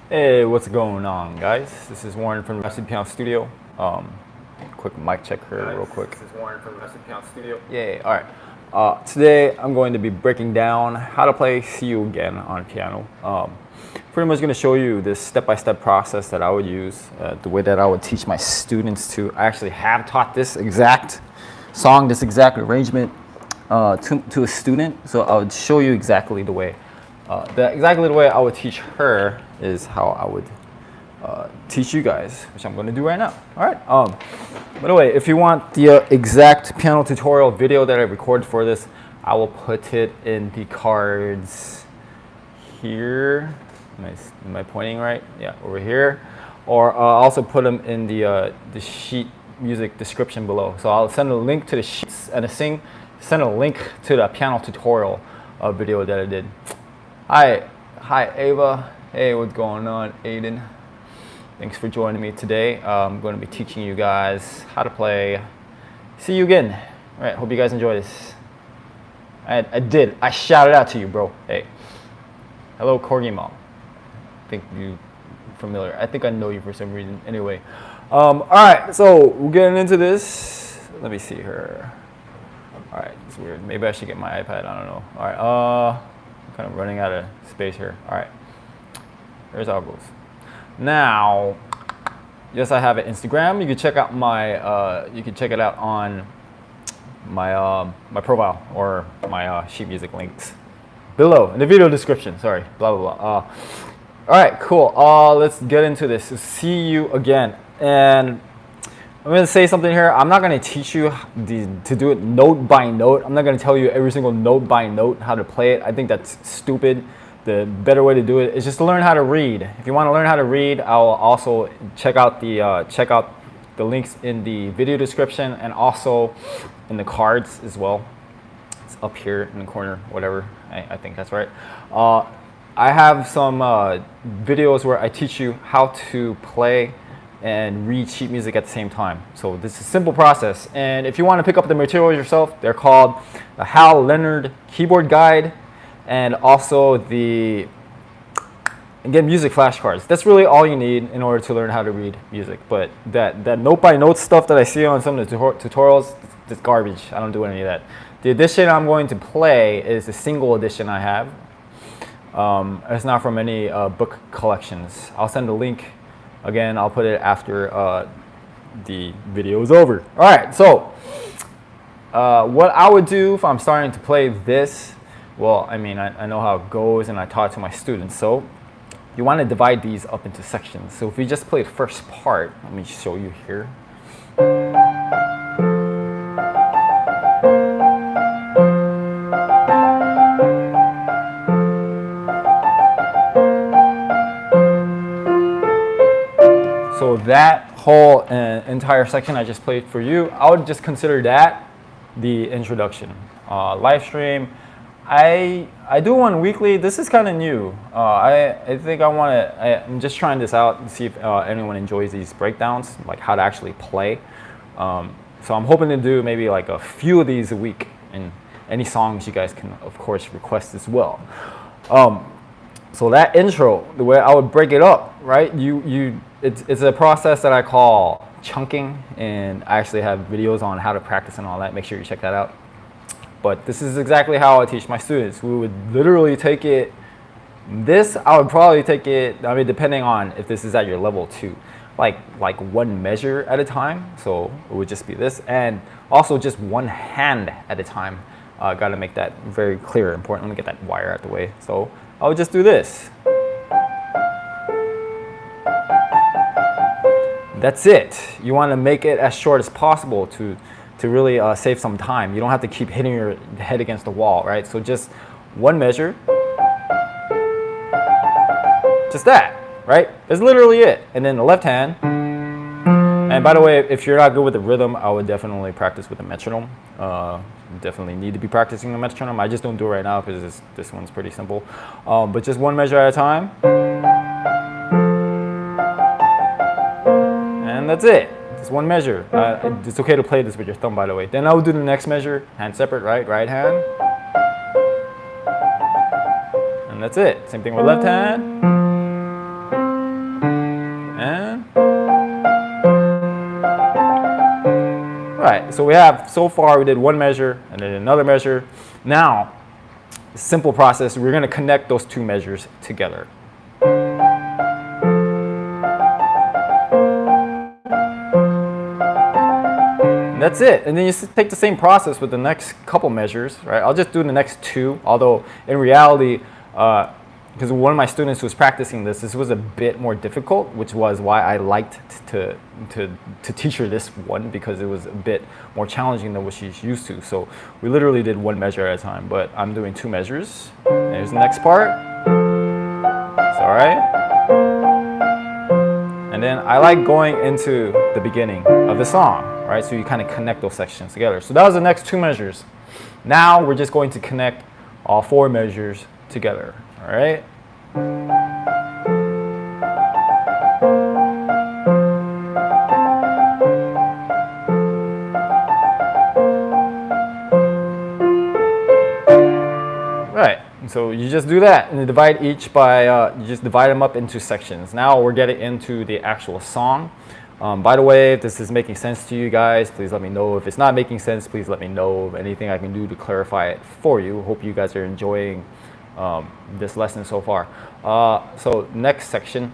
Hey, what's going on, guys? This is Warren from the Recipe Piano Studio. Quick mic check here, real quick. This is Warren from the Recipe Piano Studio. Yay! All right. Today I'm going to be breaking down how to play "See You Again" on piano. Pretty much going to show you this step-by-step process that I would use, the way that I would teach my students to. I actually have taught this exact song, this exact arrangement to a student, so I would show you exactly the way. Exactly the way I would teach her is how I would teach you guys, which I'm going to do right now. All right. By the way, if you want the exact piano tutorial video that I recorded for this, I will put it in the cards here. Am I pointing right? Yeah, over here. Or I'll also put them in the sheet music description below. So I'll send a link to the sheets and send a link to the piano tutorial video that I did. Hi Ava. Hey, what's going on, Aiden? Thanks for joining me today. I'm going to be teaching you guys how to play "See You Again." All right, hope you guys enjoy this. I shouted out to you, bro. Hey, hello, Corgi Mom. I think you familiar. I think I know you for some reason. Anyway, all right, so we're getting into this. Let me see here. All right, it's weird. Maybe I should get my iPad. I don't know. All right, I'm kind of running out of space here. All right, here's how it goes. Now, yes, I have an Instagram. You can check out you can check it out on my my profile or my sheet music links below in the video description. Sorry, blah blah blah. All right, cool. Let's get into this. So, "See You Again," and I'm going to say something here. I'm not going to teach you to do it note by note. I'm not going to tell you every single note by note how to play it. I think that's stupid. The better way to do it is just to learn how to read. If you want to learn how to read, I'll also check out the links in the video description and also in the cards as well. It's up here in the corner, whatever. I think that's right. I have some videos where I teach you how to play and read sheet music at the same time. So this is a simple process. And if you want to pick up the materials yourself, they're called the Hal Leonard Keyboard Guide and also the music flashcards. That's really all you need in order to learn how to read music. But that note by note stuff that I see on some of the tutorials, it's garbage. I don't do any of that. The edition I'm going to play is a single edition I have. It's not from any book collections. I'll send a link. Again, I'll put it after the video is over. All right, so what I would do if I'm starting to play this, well, I mean, I know how it goes and I taught it to my students. So you want to divide these up into sections. So if we just play the first part, let me show you here. So that whole entire section I just played for you, I would just consider that the introduction. Live stream, I do one weekly. This is kind of new. I think I'm just trying this out and see if anyone enjoys these breakdowns, like how to actually play. So I'm hoping to do maybe like a few of these a week, and any songs you guys can of course request as well. So that intro, the way I would break it up, right? It's a process that I call chunking, and I actually have videos on how to practice and all that. Make sure you check that out. But this is exactly how I teach my students. We would literally take it. I would probably take it. I mean, depending on if this is at your level 2, like one measure at a time. So it would just be this, and also just one hand at a time. Got to make that very clear. Important. Let me get that wire out the way. So I would just do this. That's it. You want to make it as short as possible to really save some time. You don't have to keep hitting your head against the wall, right? So just one measure. Just that, right? That's literally it. And then the left hand. And by the way, if you're not good with the rhythm, I would definitely practice with the metronome. Definitely need to be practicing the metronome. I just don't do it right now because this one's pretty simple. But just one measure at a time. And that's it. Just one measure. It's okay to play this with your thumb, by the way. Then I will do the next measure, hand separate, right hand. And that's it. Same thing with left hand. right, so we have, so far we did one measure and then another measure. Now, simple process, we're going to connect those two measures together. And that's it. And then you take the same process with the next couple measures, right? I'll just do the next two, although in reality, because one of my students who was practicing this was a bit more difficult, which was why I liked to teach her this one, because it was a bit more challenging than what she's used to. So we literally did one measure at a time, but I'm doing two measures. There's the next part. It's all right. And then I like going into the beginning of the song, right? So you kind of connect those sections together. So that was the next two measures. Now we're just going to connect all four measures together, all right? Right, so you just do that and you divide each by, you just divide them up into sections. Now we're getting into the actual song. By the way, if this is making sense to you guys, please let me know. If it's not making sense, please let me know of anything I can do to clarify it for you. Hope you guys are enjoying this lesson so far. So next section,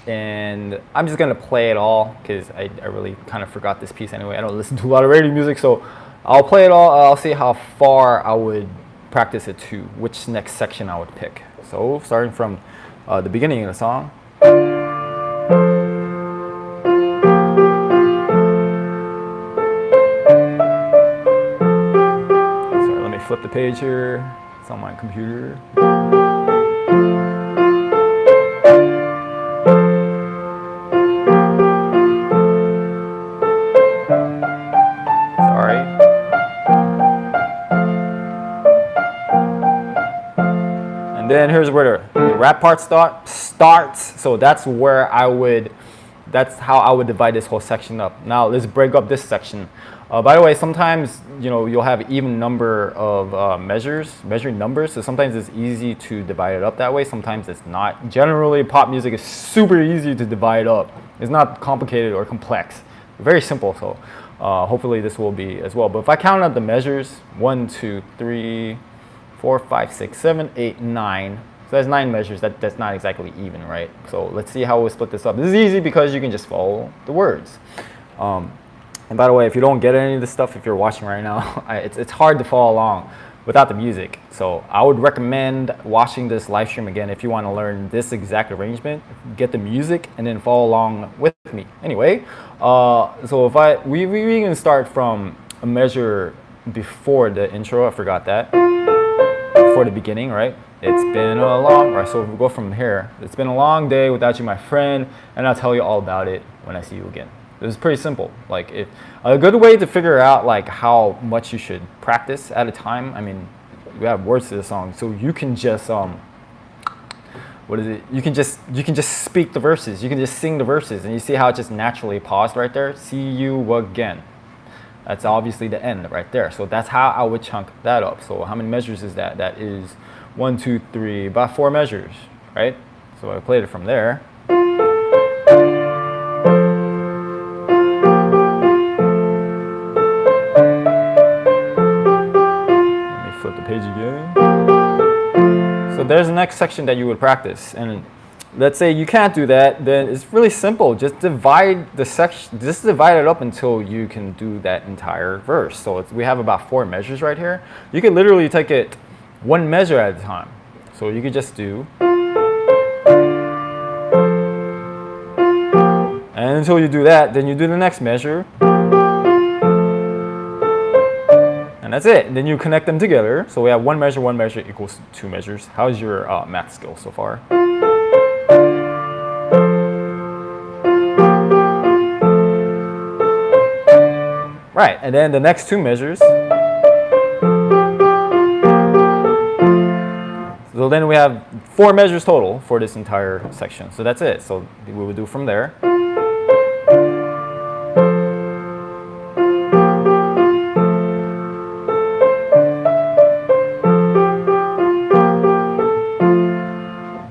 and I'm just gonna play it all because I really kind of forgot this piece anyway. I don't listen to a lot of radio music, so I'll play it all. I'll see how far I would practice it to, which next section I would pick. So starting from the beginning of the song. Sorry, let me flip the page here. It's on my computer. Sorry. And then here's where the rap part starts. So that's where that's how I would divide this whole section up. Now let's break up this section. By the way, sometimes you'll have even number of measured numbers. So sometimes it's easy to divide it up that way. Sometimes it's not. Generally, pop music is super easy to divide up. It's not complicated or complex. Very simple. So hopefully this will be as well. But if I count out the measures, 1, 2, 3, 4, 5, 6, 7, 8, 9. So that's 9 measures. That's not exactly even, right? So let's see how we'll split this up. This is easy because you can just follow the words. And by the way, if you don't get any of this stuff, if you're watching right now, it's hard to follow along without the music. So I would recommend watching this live stream again if you want to learn this exact arrangement. Get the music and then follow along with me. Anyway, so if we can start from a measure before the intro. I forgot that. Before the beginning, right? It's been a long, right? So if we go from here, it's been a long day without you, my friend, and I'll tell you all about it when I see you again. It's pretty simple. Like a good way to figure out like how much you should practice at a time. I mean, we have words to the song, so you can just what is it? You can just speak the verses. You can just sing the verses, and you see how it just naturally paused right there. See you again. That's obviously the end right there. So that's how I would chunk that up. So how many measures is that? That is 1, 2, 3, about 4 measures, right? So I played it from there. Page again. So there's the next section that you would practice, and let's say you can't do that, then it's really simple. Just divide the section. Just divide it up until you can do that entire verse. So we have about 4 measures right here. You can literally take it one measure at a time. So you could just do, and until you do that, then you do the next measure. That's it. And then you connect them together. So we have one measure equals 2 measures. How's your math skill so far? Right, and then the next 2 measures. So then we have 4 measures total for this entire section. So that's it. So we will do from there.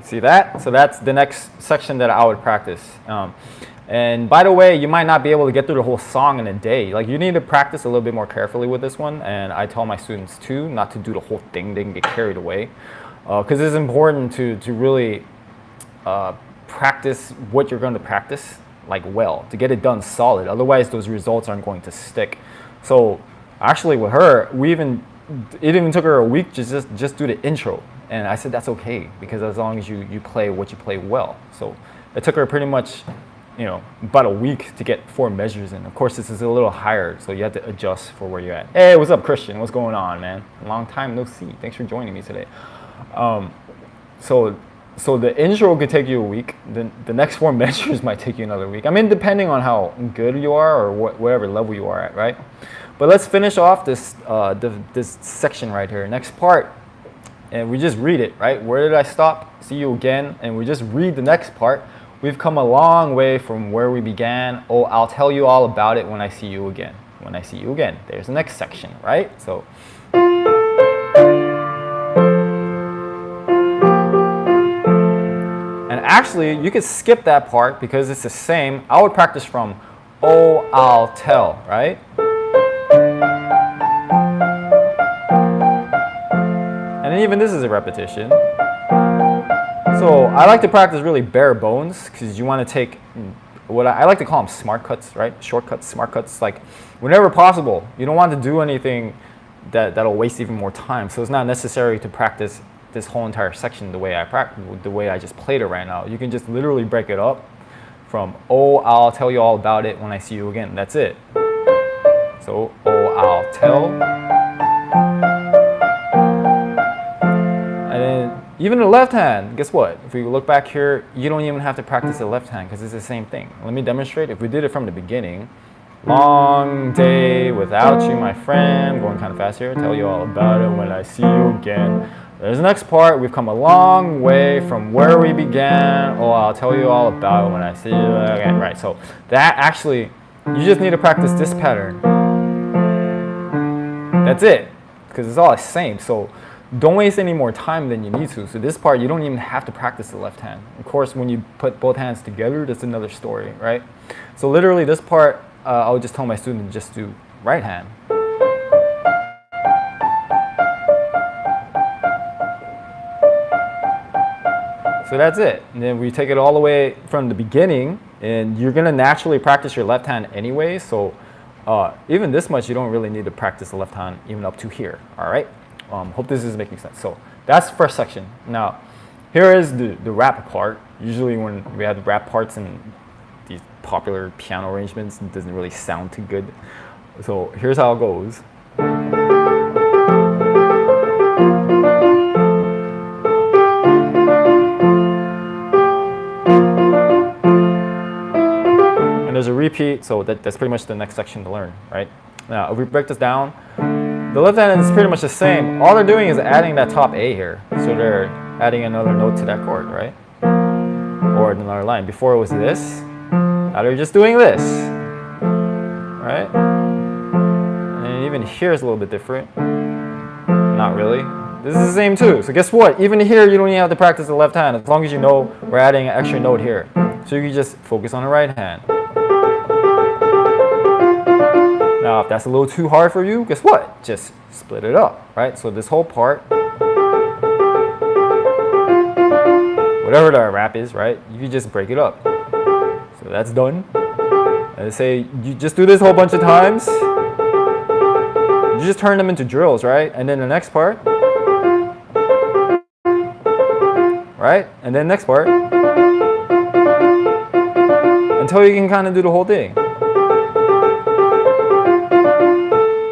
See that? So that's the next section that I would practice. And by the way, you might not be able to get through the whole song in a day. Like, you need to practice a little bit more carefully with this one. And I tell my students too, not to do the whole thing. They can get carried away. Because it's important to really practice what you're going to practice like well, to get it done solid. Otherwise, those results aren't going to stick. So actually with her, it even took her a week to just do the intro. And I said, that's okay, because as long as you play what you play well. So it took her pretty much, about a week to get 4 measures in. Of course, this is a little higher, so you have to adjust for where you're at. Hey, what's up, Christian? What's going on, man? Long time no see. Thanks for joining me today. So the intro could take you a week. Then the next 4 measures might take you another week. I mean, depending on how good you are or whatever level you are at, right? But let's finish off this this section right here. Next part, and we just read it, right? Where did I stop? See you again. And we just read the next part. We've come a long way from where we began. Oh, I'll tell you all about it when I see you again. When I see you again. There's the next section, right? So. And actually, you could skip that part because it's the same. I would practice from, oh, I'll tell, right? And then even this is a repetition. So I like to practice really bare bones because you want to take what I like to call them smart cuts, right? Shortcuts, smart cuts, like whenever possible. You don't want to do anything that'll waste even more time. So it's not necessary to practice this whole entire section the way I just played it right now. You can just literally break it up from, oh, I'll tell you all about it when I see you again. That's it. So, oh, I'll tell. And then even the left hand, guess what? If we look back here, you don't even have to practice the left hand because it's the same thing. Let me demonstrate. If we did it from the beginning, long day without you, my friend. Going kind of fast here. Tell you all about it when I see you again. There's the next part. We've come a long way from where we began. Oh, I'll tell you all about it when I see you again. Right, so that actually, you just need to practice this pattern. That's it, because it's all the same. So don't waste any more time than you need to. So this part, you don't even have to practice the left hand. Of course, when you put both hands together, that's another story, right? So literally this part, I would just tell my student to just do right hand. So that's it. And then we take it all the way from the beginning, and you're going to naturally practice your left hand anyway. So even this much, you don't really need to practice the left hand even up to here. All right. Hope this is making sense. So that's the first section. Now, here is the rap part. Usually when we have the rap parts in these popular piano arrangements, it doesn't really sound too good. So here's how it goes. There's a repeat, so that's pretty much the next section to learn, right? Now, if we break this down, the left hand is pretty much the same. All they're doing is adding that top A here. So they're adding another note to that chord, right? Or another line. Before it was this, now they're just doing this, right? And even here is a little bit different. Not really. This is the same too. So guess what? Even here, you don't even have to practice the left hand as long as you know we're adding an extra note here. So you can just focus on the right hand. Now, if that's a little too hard for you, guess what? Just split it up, right? So this whole part, whatever the rap is, right? You can just break it up. So that's done. And say you just do this a whole bunch of times. You just turn them into drills, right? And then the next part, right? And then next part, until you can kind of do the whole thing.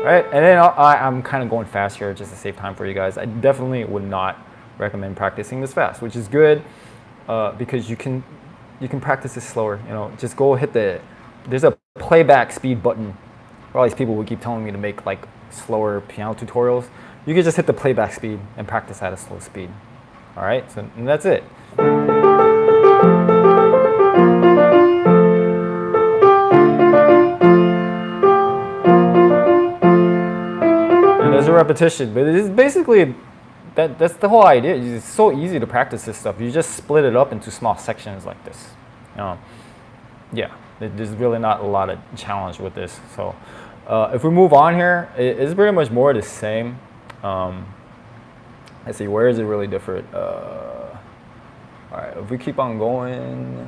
Right? And then I'm kind of going fast here just to save time for you guys. I definitely would not recommend practicing this fast, which is good because you can practice this slower. Just go hit there's a playback speed button. For all these people who keep telling me to make like slower piano tutorials, you can just hit the playback speed and practice at a slow speed. All right, so and that's it. There's a repetition, but it's basically that's the whole idea. It's so easy to practice this stuff. You just split it up into small sections like this. Yeah. There's really not a lot of challenge with this. So if we move on here, it's pretty much more the same. Let's see, where is it really different? All right, if we keep on going,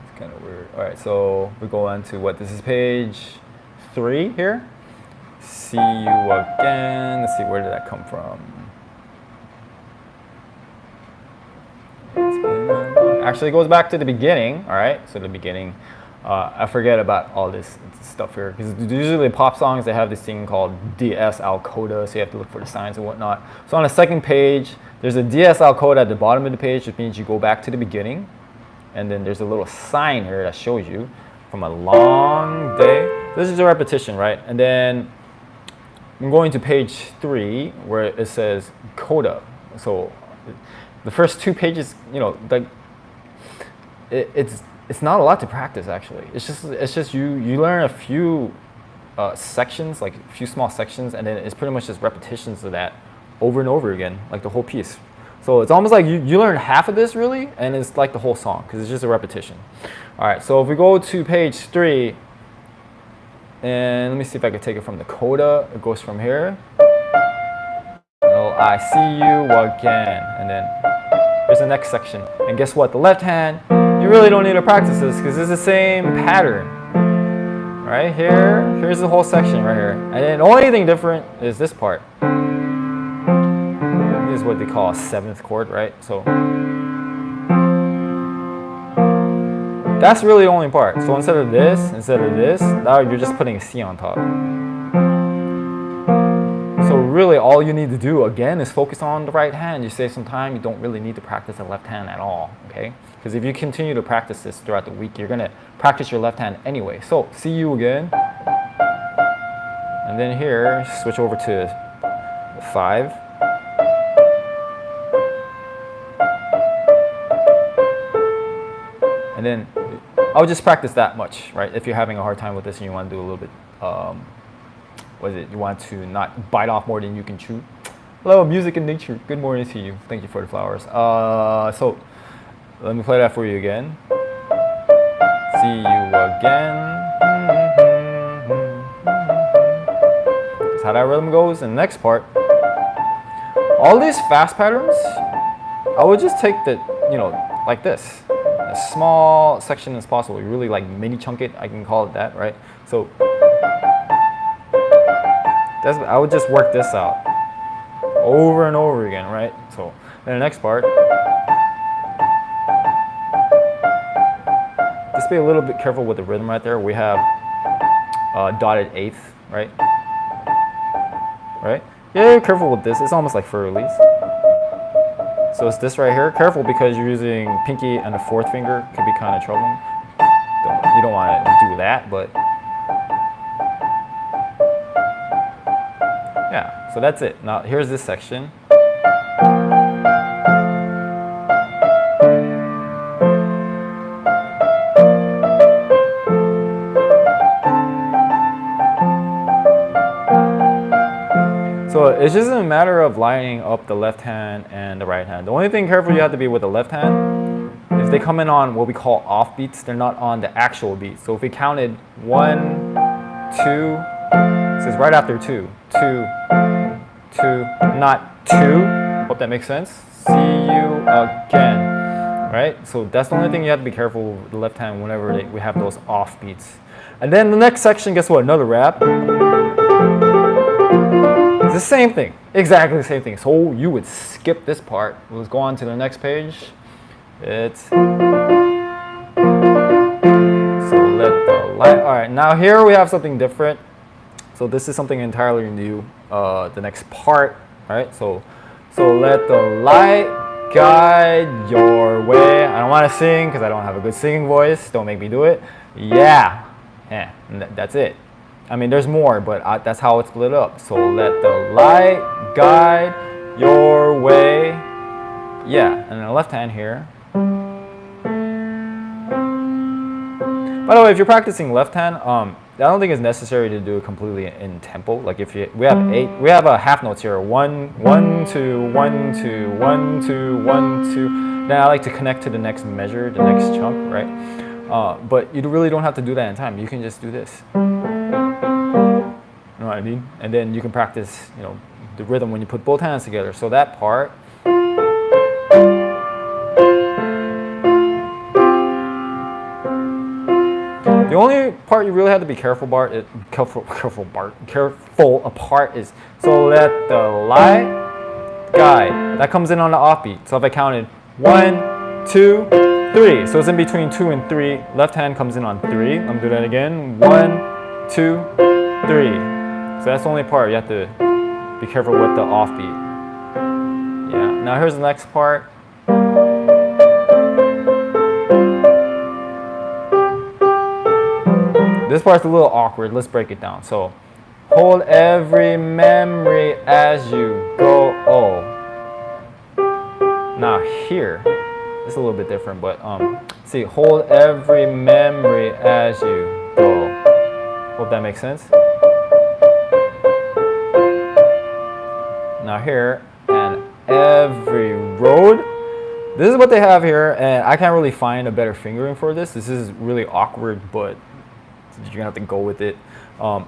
it's kind of weird. All right, so we go on to what? This is page 3 here. See you again. Let's see, where did that come from? Actually, it goes back to the beginning. All right, so the beginning. I forget about all this stuff here because usually pop songs, they have this thing called DS-Al coda, so you have to look for the signs and whatnot. So on the second page, there's a DS-Al coda at the bottom of the page, which means you go back to the beginning, and then there's a little sign here that shows you from a long day. This is a repetition, right? And then I'm going to page 3 where it says coda. So the first 2 pages, you know, like it's not a lot to practice actually. It's just you learn a few sections, like a few small sections, and then it's pretty much just repetitions of that over and over again, like the whole piece. So it's almost like you learn half of this really, and it's like the whole song because it's just a repetition. All right, so if we go to page 3, and let me see if I can take it from the coda. It goes from here. Oh, I see you again, and then there's the next section. And guess what? The left hand, you really don't need to practice this because it's the same pattern. Right here, here's the whole section right here. And then the only thing different is this part. This is what they call a 7th chord, right? So that's really the only part. So instead of this, now you're just putting a C on top. So really all you need to do again is focus on the right hand. You save some time, you don't really need to practice the left hand at all, okay? Because if you continue to practice this throughout the week, you're gonna practice your left hand anyway. So see you again. And then here, switch over to 5. And then I would just practice that much, right? If you're having a hard time with this and you want to do a little bit, you want to not bite off more than you can chew. Hello, music and nature. Good morning to you. Thank you for the flowers. So let me play that for you again. See you again. That's how that rhythm goes. And the next part, all these fast patterns, I would just take the, like this. As small section as possible. You really like mini chunk it, I can call it that, right? So I would just work this out over and over again, right? So then the next part, just be a little bit careful with the rhythm right there. We have dotted 8th, right? Right? Yeah, careful with this. It's almost like fur release. So it's this right here. Careful because you're using pinky and the 4th finger. Could be kind of troubling. You don't want to do that, but yeah. So that's it. Now here's this section. So it's just a matter of lining up the left hand and the right hand. The only thing careful you have to be with the left hand is they come in on what we call off beats. They're not on the actual beat. So if we counted 1, 2, so it's right after 2, 2, 2, not 2. Hope that makes sense. See you again, right? So that's the only thing you have to be careful with the left hand whenever we have those off beats. And then the next section, guess what? Another rap. It's the same thing, exactly the same thing. So you would skip this part. Let's go on to the next page. It's so let the light. All right, now here we have something different. So this is something entirely new. The next part, right? So let the light guide your way. I don't want to sing because I don't have a good singing voice. Don't make me do it. Yeah, and that's it. I mean, there's more, but that's how it's split up. So let the light guide your way. Yeah, and then the left hand here. By the way, if you're practicing left hand, I don't think it's necessary to do it completely in tempo. Like if we have a half notes here. 1, 1, 2, 1, 2, 1, 2, 1, 2. Then I like to connect to the next measure, the next chunk, right? But you really don't have to do that in time. You can just do this. You know what I mean? And then you can practice, you know, the rhythm when you put both hands together. So that part. The only part you really have to be careful apart is so let the light guide. That comes in on the offbeat. So if I counted 1, 2, 3. So it's in between 2 and 3. Left hand comes in on 3. I'm gonna do that again. 1, 2, 3. So that's the only part you have to be careful with the offbeat. Yeah. Now here's the next part. This part's a little awkward. Let's break it down. So, hold every memory as you go. Oh. Now here, it's a little bit different, but see, hold every memory as you go. Hope that makes sense. Now here, and every road. This is what they have here, and I can't really find a better fingering for this. This is really awkward, but you're gonna have to go with it. And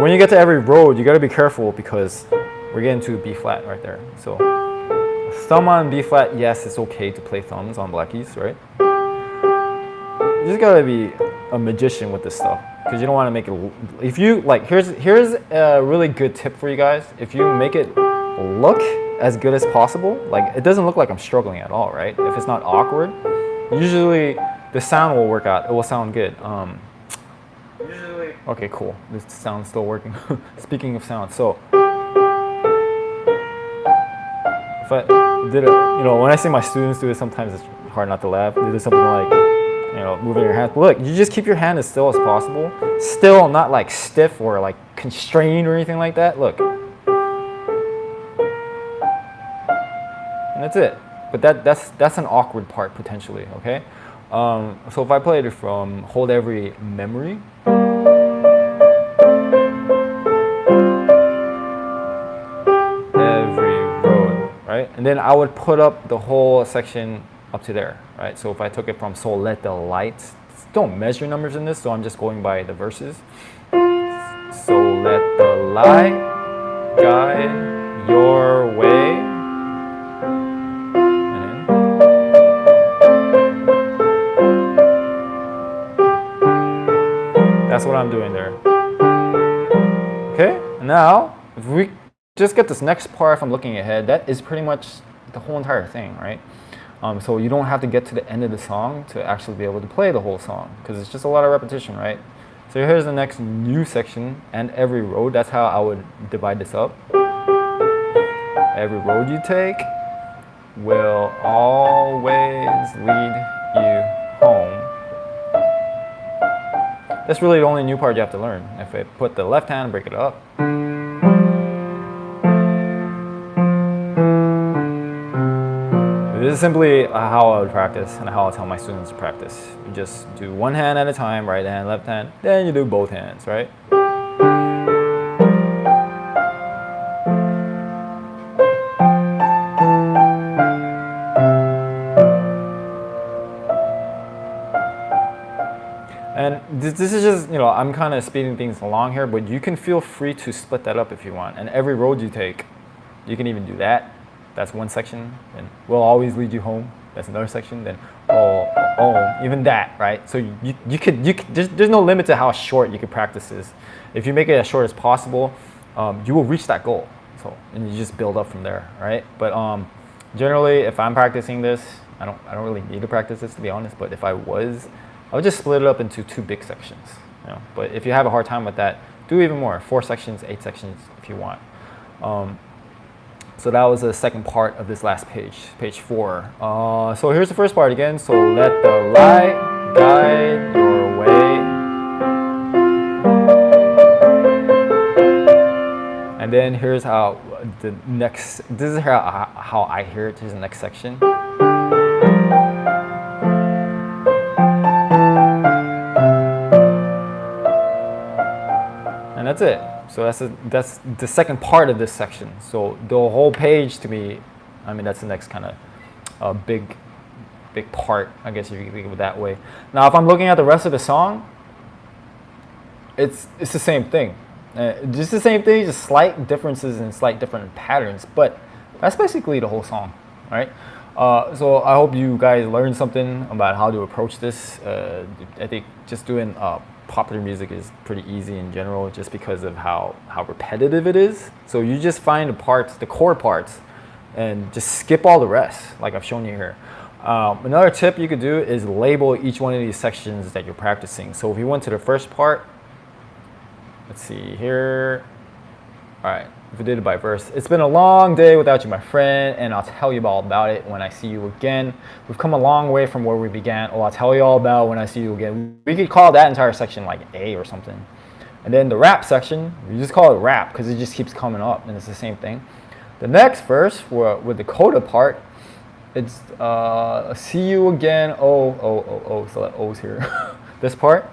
when you get to every road, you gotta be careful because we're getting to B flat right there. So thumb on B flat, yes, it's okay to play thumbs on black keys, right? You just gotta be a magician with this stuff because you don't want to make it. If you like, here's a really good tip for you guys. If you make it look as good as possible, like it doesn't look like I'm struggling at all, right? If it's not awkward, usually the sound will work out. It will sound good. Okay, cool. This sound's still working. Speaking of sound, so if I did it, you know, when I see my students do it, sometimes it's hard not to laugh. They do something like, you know, moving your hand. But look, you just keep your hand as still as possible. Still, not like stiff or like constrained or anything like that. Look, and that's it. But that's an awkward part potentially. Okay. So if I played it from hold every memory. Right? And then I would put up the whole section up to there, right? So if I took it from so let the lights, don't measure numbers in this, so I'm just going by the verses. So let the light guide your way. And then that's what I'm doing there. Okay, and now if we just get this next part, if I'm looking ahead, that is pretty much the whole entire thing, right? So you don't have to get to the end of the song to actually be able to play the whole song because it's just a lot of repetition, right? So here's the next new section, and every road. That's how I would divide this up. Every road you take will always lead you home. That's really the only new part you have to learn. If I put the left hand, break it up. This is simply how I would practice and how I tell my students to practice. You just do one hand at a time, right hand, left hand, then you do both hands, right? And this is just, you know, I'm kind of speeding things along here, but you can feel free to split that up if you want. And every road you take, you can even do that. That's one section, and will always lead you home. That's another section. Then even that, right? So you could there's no limit to how short you could practice this. If you make it as short as possible, you will reach that goal. So and you just build up from there, right? But generally, if I'm practicing this, I don't really need to practice this to be honest. But if I would just split it up into 2 big sections. You know? But if you have a hard time with that, do even more. 4 sections, 8 sections if you want. So that was the second part of this last page, page 4. So here's the first part again. So let the light guide your way. And then here's how the next, this is how I hear it. Here's the next section. And that's it. So that's the second part of this section. So the whole page to me, I mean, that's the next kind of big big part, I guess if you can think of it that way. Now, if I'm looking at the rest of the song, it's the same thing. Just the same thing, just slight differences and slight different patterns, but that's basically the whole song, all right? So I hope you guys learned something about how to approach this. I think just doing popular music is pretty easy in general, just because of how repetitive it is. So you just find the parts, the core parts, and just skip all the rest, like I've shown you here. Another tip you could do is label each one of these sections that you're practicing. So if you went to the first part, let's see here. All right, if we did it by verse. It's been a long day without you, my friend, and I'll tell you all about it when I see you again. We've come a long way from where we began. Oh, I'll tell you all about it when I see you again. We could call that entire section like A or something. And then the rap section, we just call it rap because it just keeps coming up and it's the same thing. The next verse, with the coda part, it's see you again. Oh. So that O's here. This part.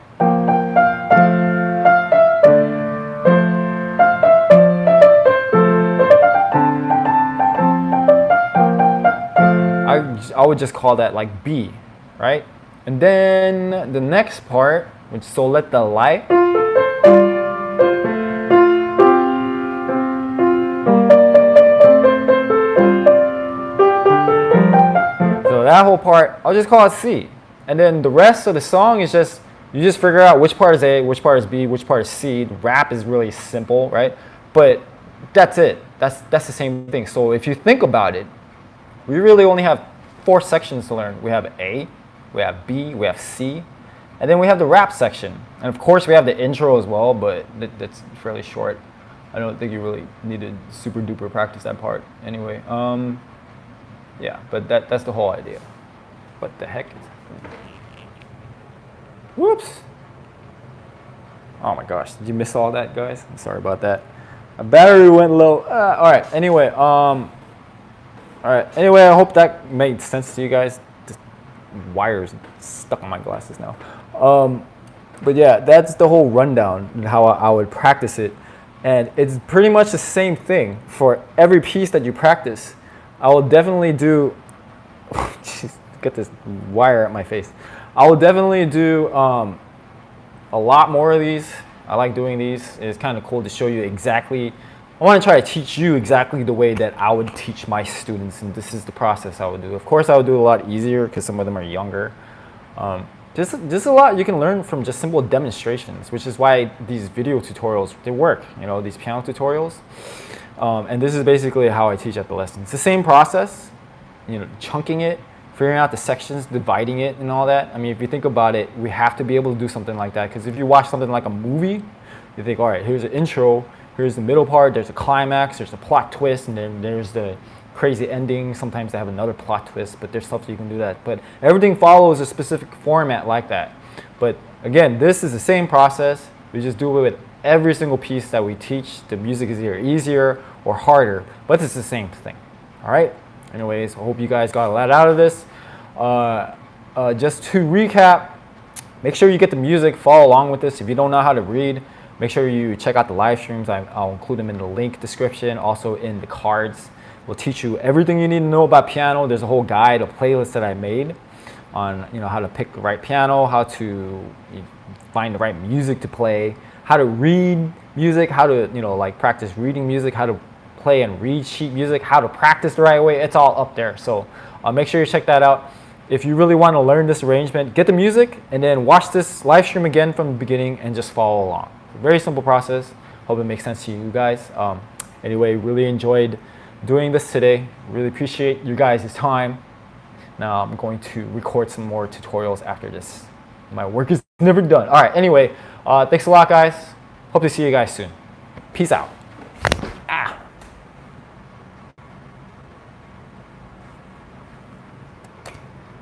I would just call that like B, right? And then the next part, which so let the light. So that whole part, I'll just call it C. And then the rest of the song is just, you just figure out which part is A, which part is B, which part is C. The rap is really simple, right? But that's it. That's the same thing. So if you think about it, we really only have 4 sections to learn. We have A, we have B, we have C, and then we have the rap section. And of course we have the intro as well, but that's fairly short. I don't think you really need to super duper practice that part anyway. Yeah, but that's the whole idea. What the heck is that? Whoops. Oh my gosh, did you miss all that, guys? I'm sorry about that. My battery went low. All right, anyway, anyway, I hope that made sense to you guys. Just wires stuck on my glasses now. But yeah, that's the whole rundown and how I would practice it. And it's pretty much the same thing for every piece that you practice. I will definitely do, jeez, get this wire at my face. I will definitely do a lot more of these. I like doing these. It's kind of cool to show you exactly, I want to try to teach you exactly the way that I would teach my students, and this is the process I would do. Of course, I would do it a lot easier because some of them are younger. Just a lot you can learn from just simple demonstrations, which is why these video tutorials, they work, you know, these piano tutorials. And this is basically how I teach at the lesson. It's the same process, you know, chunking it, figuring out the sections, dividing it and all that. I mean, if you think about it, we have to be able to do something like that, because if you watch something like a movie, you think, all right, here's an intro, here's the middle part, there's a climax, there's a plot twist, and then there's the crazy ending. Sometimes they have another plot twist, but there's stuff you can do that. But everything follows a specific format like that. But again, this is the same process. We just do it with every single piece that we teach. The music is either easier or harder, but it's the same thing. All right? Anyways, I hope you guys got a lot out of this. Just to recap, make sure you get the music, follow along with this. If you don't know how to read, make sure you check out the live streams. I'll include them in the link description, also in the cards. We'll teach you everything you need to know about piano. There's a whole guide, a playlist that I made on, you know, how to pick the right piano, how to find the right music to play, how to read music, how to, you know, like practice reading music, how to play and read sheet music, how to practice the right way. It's all up there. So make sure you check that out. If you really want to learn this arrangement, get the music and then watch this live stream again from the beginning and just follow along. Very simple process. Hope it makes sense to you guys. Anyway, really enjoyed doing this today. Really appreciate you guys' time. Now I'm going to record some more tutorials after this. My work is never done. All right, anyway, thanks a lot, guys. Hope to see you guys soon. Peace out.